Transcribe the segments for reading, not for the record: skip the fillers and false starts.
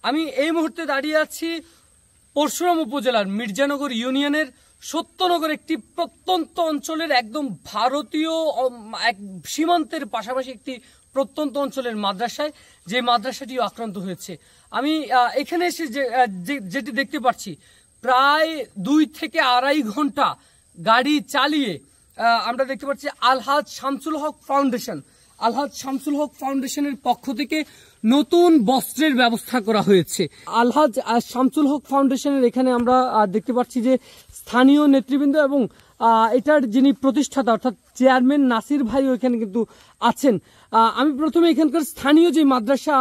আমি এই মুহূর্তে দাঁড়িয়ে আছি পরশুরাম উপজেলার মির্জানগর ইউনিয়নের সত্যনগর একটি প্রত্যন্ত অঞ্চলের একদম ভারতীয় এক সীমান্তের পাশাপাশি একটি প্রত্যন্ত অঞ্চলের মাদ্রাসায়, যে মাদ্রাসাটিও আক্রান্ত হয়েছে। আমি এখানে এসে যেটি দেখতে পাচ্ছি, প্রায় 2 থেকে আড়াই ঘন্টা গাড়ি চালিয়ে আমরা দেখতে পাচ্ছি আলহাজ শামসুল হক ফাউন্ডেশনের পক্ষ থেকে নতুন বস্ত্রের ব্যবস্থা করা হয়েছে। আলহাজ শামসুল হক ফাউন্ডেশনের এখানে আমরা দেখতে পাচ্ছি যে স্থানীয় নেতৃবৃন্দ এবং এটার যিনি প্রতিষ্ঠাতা অর্থাৎ চেয়ারম্যান নাসির ভাই এখানে কিন্তু আছেন। আমি প্রথমে এখানকার স্থানীয় যে মাদ্রাসা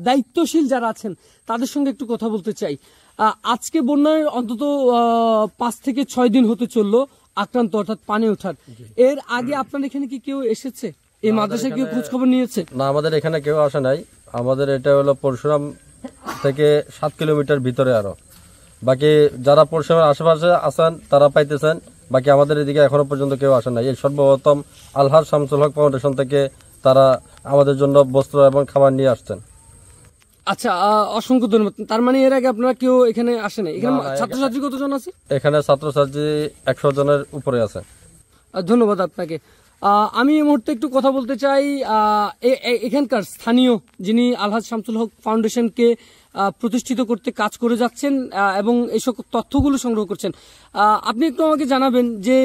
দায়িত্বশীল যারা আছেন তাদের সঙ্গে একটু কথা বলতে চাই। আজকে বন্যার অন্তত 5 থেকে 6 দিন হতে চললো আক্রান্ত, অর্থাৎ পানি ওঠার। এর আগে আপনার এখানে কি কেউ এসেছে? এই মাদ্রাসায় কেউ খোঁজ খবর নিয়েছে? না, আমাদের এখানে কেউ আসে নাই। আমাদের এটা হলো পরশুরাম থেকে 7 কিলোমিটার ভিতরে। আরো বাকি যারা পরশুরামের আশেপাশে আছেন তারা পাইতেছেন, বাকি আমাদের এদিকে এখনো পর্যন্ত কেউ আসে নাই। এই সর্বপ্রথম আলহাজ শামসুল হক ফাউন্ডেশন থেকে তারা আমাদের জন্য বস্ত্র এবং খাবার নিয়ে আসছেন। আচ্ছা, অসংখ্য ধন্যবাদ। তার মানে এর আগে আপনারা কেউ এখানে আসে নাই? এখানে ছাত্রছাত্রী কতজন আছে? এখানে ছাত্রছাত্রী 100 জনের উপরে আছে। ধন্যবাদ আপনাকে। আমি এই মুহূর্তে একটু কথা বলতে চাই এখানকার স্থানীয় যিনি আলহাজ শামসুল হক ফাউন্ডেশনকে প্রতিষ্ঠিত করতে কাজ করে যাচ্ছেন এবং এইসব তথ্যগুলো সংগ্রহ করছেন। আপনি একটু আমাকে জানাবেন যে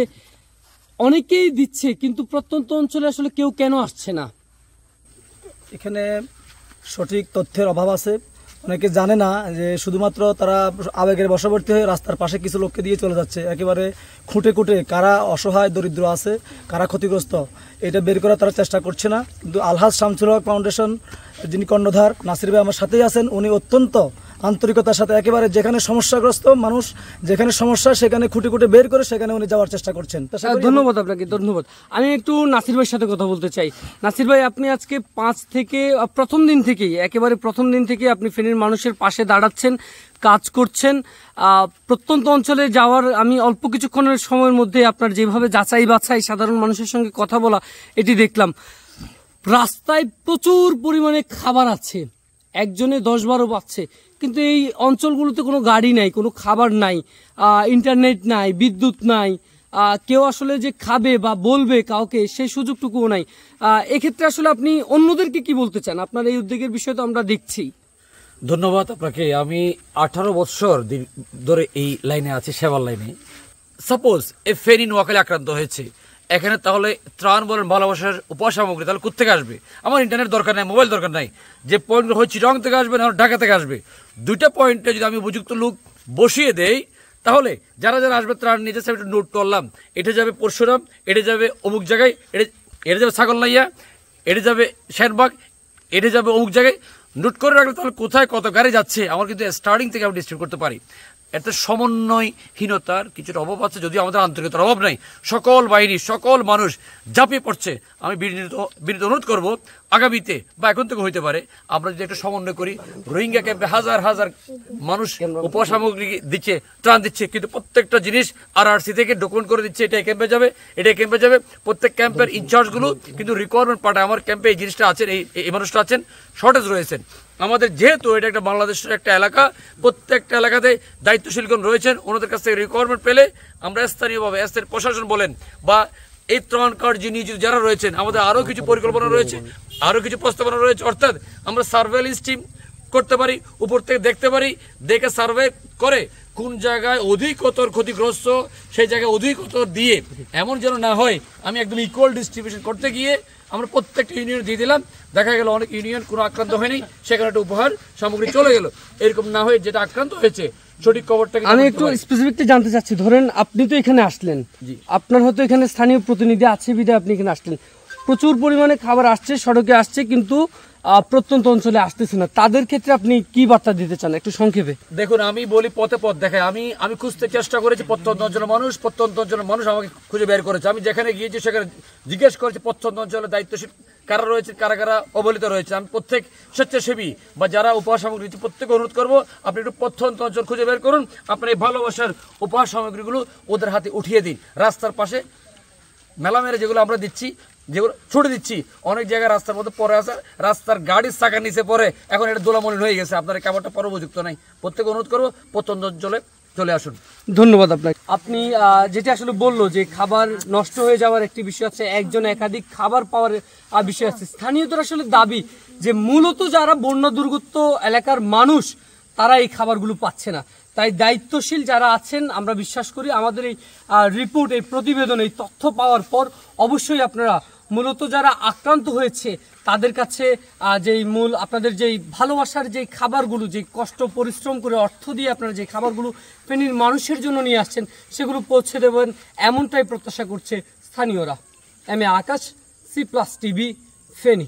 অনেকেই দিচ্ছে কিন্তু প্রত্যন্ত অঞ্চলে আসলে কেউ কেন আসছে না? এখানে সঠিক তথ্যের অভাব আছে। অনেকে জানে না যে শুধুমাত্র তারা আবেগের বশবর্তী হয়ে রাস্তার পাশে কিছু লোককে দিয়ে চলে যাচ্ছে, একেবারে খুঁটে খুঁটে কারা অসহায় দরিদ্র আছে, কারা ক্ষতিগ্রস্ত, এটা বের করার তারা চেষ্টা করছে না। কিন্তু আলহাজ শামসুল হক ফাউন্ডেশন যিনি কর্ণধার নাসির ভাই আমার সাথেই আছেন, উনি অত্যন্ত আন্তরিকতার সাথে একেবারে যেখানে সমস্যাগ্রস্ত মানুষ, যেখানে সমস্যা সেখানে খুঁটে খুঁটে বের করে সেখানে উনি যাওয়ার চেষ্টা করছেন। ধন্যবাদ আপনাকে, ধন্যবাদ। আমি একটু নাসির ভাইয়ের সাথে কথা বলতে চাই। নাসির ভাই, আপনি আজকে প্রথম দিন থেকেই আপনি ফেনীর মানুষের পাশে দাঁড়াচ্ছেন, কাজ করছেন। প্রত্যন্ত অঞ্চলে যাওয়ার আমি অল্প কিছুক্ষণের সময়ের মধ্যে আপনার যেভাবে যাচাই বাছাই সাধারণ মানুষের সঙ্গে কথা বলা এটি দেখলাম। রাস্তায় প্রচুর পরিমাণে খাবার আছে, একজনে 10-12 পাচ্ছে, কিন্তু এই অঞ্চলগুলোতে কোনো গাড়ি নাই, কোনো খাবার নাই, ইন্টারনেট নাই, বিদ্যুৎ নাই, কেউ আসলে যে খাবে বা বলবে কাউকে সেই সুযোগটুকুও নাই। এক্ষেত্রে আসলে আপনি অন্যদেরকে কি বলতে চান? আপনার এই উদ্যোগের বিষয় তো আমরা দেখছি। ধন্যবাদ আপনাকে। আমি 18 বছর ধরে এই লাইনে আছি, সেবার লাইনে। সাপোজ এই ফেনী নোয়াখালী আক্রান্ত হয়েছে, এখানে তাহলে ত্রাণ বলেন ভালোবাসার উপসামগ্রী তাহলে কোথেকে আসবে? আমার ইন্টারনেট দরকার নাই, মোবাইল দরকার নাই, যে পয়েন্ট হয় চিটাং থেকে আসবে না ঢাকা থেকে আসবে। 2টা পয়েন্টে যদি আমি উপযুক্ত লোক বসিয়ে দেই তাহলে যারা যারা আসবে ত্রাণ নিয়ে যাচ্ছে, একটু নোট করলাম, এটা যাবে পরশুরাম, এটা যাবে অমুক জায়গায়, এটা যাবে ছাগলনাইয়া, এটা যাবে শেরবাগ, এটা যাবে অমুক জায়গায়। নোট করে রাখলে তাহলে কোথায় কত গাড়ি যাচ্ছে আমার কিন্তু স্টার্টিং থেকে আমি ডিস্ট্রিবিউট করতে পারি। এতে সমন্বয়হীনতার কিছুটা অভাব আছে, যদিও আমাদের আন্তরিকতার অভাব নাই। সকল বাহিনী, সকল মানুষ ঝাঁপিয়ে পড়ছে। আমি বিনীত অনুরোধ করবো আগামীতে বা এখন থেকে হইতে পারে আমরা যদি একটু সমন্বয় করি। রোহিঙ্গা ক্যাম্পে হাজার হাজার মানুষ উপসামগ্রী দিচ্ছে, ত্রাণ দিচ্ছে, কিন্তু প্রত্যেকটা জিনিস RRC থেকে ডকুমেন্ট করে দিচ্ছে, এটা ক্যাম্পে যাবে, এটা ক্যাম্পে যাবে। প্রত্যেক ক্যাম্পের ইনচার্জগুলো কিন্তু রিকোয়ারমেন্ট পাঠায় আমার ক্যাম্পে এই জিনিসটা আছেন, এই মানুষটা আছেন, শর্টেজ রয়েছেন। আমাদের যেহেতু এটা একটা বাংলাদেশের একটা এলাকা, প্রত্যেকটা এলাকাতে দায়িত্বশীলগণ রয়েছেন, ওনাদের কাছ থেকে রিকোয়ারমেন্ট পেলে আমরা স্থানীয়ভাবে স্থানীয় প্রশাসন বলেন বা এই ত্রাণ কার্ড যিনি যারা রয়েছেন, আমাদের আরও কিছু পরিকল্পনা রয়েছে, আরও কিছু প্রস্তাবনা রয়েছে। অর্থাৎ আমরা সার্ভেলেন্স টিম করতে পারি, উপর থেকে দেখতে পারি, দেখে সার্ভে করে কোন জায়গায় অধিকতর ক্ষতিগ্রস্ত সেই জায়গায় অধিকতর দিয়ে, এমন যেন না হয় আমি একদম ইকুয়াল ডিস্ট্রিবিউশন করতে গিয়ে আমরা প্রত্যেকটা ইউনিয়ন দিয়ে দিলাম, দেখা গেল অনেক ইউনিয়ন কোনো আক্রান্ত হয়নি, সেখানে একটা উপহার সামগ্রী চলে গেল। এরকম না হয়ে যেটা আক্রান্ত হয়েছে সঠিক খবরটা আমি একটু স্পেসিফিকলি জানতে চাচ্ছি। ধরেন আপনি তো এখানে আসলেন, আপনার হয়তো এখানে স্থানীয় প্রতিনিধি আছে বিধায় আপনি এখানে আসলেন, প্রচুর পরিমাণে খাবার আসছে, সড়কে আসছে, কিন্তু প্রত্যন্ত অঞ্চলে আসতেছে না, তাদের ক্ষেত্রে আপনি কি বার্তা দিতে চান একটু সংক্ষেপে? দেখুন, আমি বলি পথে পথ দেখাই। আমি খুঁজতে চেষ্টা করেছি প্রত্যন্ত অঞ্চলের মানুষ আমাকে খুঁজে বের করেছে। আমি যেখানে গিয়েছি সেখানে জিজ্ঞেস করেছি প্রত্যন্ত অঞ্চলে দায়িত্বশীল কারা রয়েছে, কারা কারা অবহেলিত রয়েছে। আমি প্রত্যেক স্বেচ্ছাসেবী বা যারা উপহার সামগ্রী দিচ্ছে প্রত্যেকে অনুরোধ করবো আপনি একটু প্রত্যন্ত অঞ্চল খুঁজে বের করুন, আপনার এই ভালোবাসার উপহার সামগ্রীগুলো ওদের হাতে উঠিয়ে দিন। রাস্তার পাশে মেলা মেরে যেগুলো আমরা দিচ্ছি যেগুলো ছুটে দিচ্ছি, অনেক জায়গায় রাস্তার মধ্যে পরে আছে, রাস্তার গাড়ির চাকার নিচে পরে এখন এটা দোলামলিন হয়ে গেছে, আপনার খাবারটা পরে উপযুক্ত নাই। প্রত্যেকে অনুরোধ করবো প্রত্যন্ত অঞ্চলে চলে আসুন। ধন্যবাদ আপনাকে। আপনি যেটা আসলে বললো যে খাবার নষ্ট হয়ে যাওয়ার একটি বিষয় আছে, একজন একাধিক খাবার পাওয়ার বিষয় আছে। স্থানীয়দের আসলে দাবি যে মূলত যারা বন্যা দুর্গত এলাকার মানুষ তারা এই খাবারগুলো পাচ্ছে না। তাই দায়িত্বশীল যারা আছেন, আমরা বিশ্বাস করি আমাদের এই রিপোর্ট, এই প্রতিবেদন, এই তথ্য পাওয়ার পর অবশ্যই আপনারা মূলত যারা আক্রান্ত হয়েছে তাদের কাছে যেই মূল আপনাদের যেই ভালোবাসার যেই খাবারগুলো, যেই কষ্ট পরিশ্রম করে অর্থ দিয়ে আপনারা যে খাবারগুলো ফেনীর মানুষের জন্য নিয়ে আসছেন সেগুলো পৌঁছে দেবেন, এমনটাই প্রত্যাশা করছে স্থানীয়রা। M A Akash, C+ TV, Feni.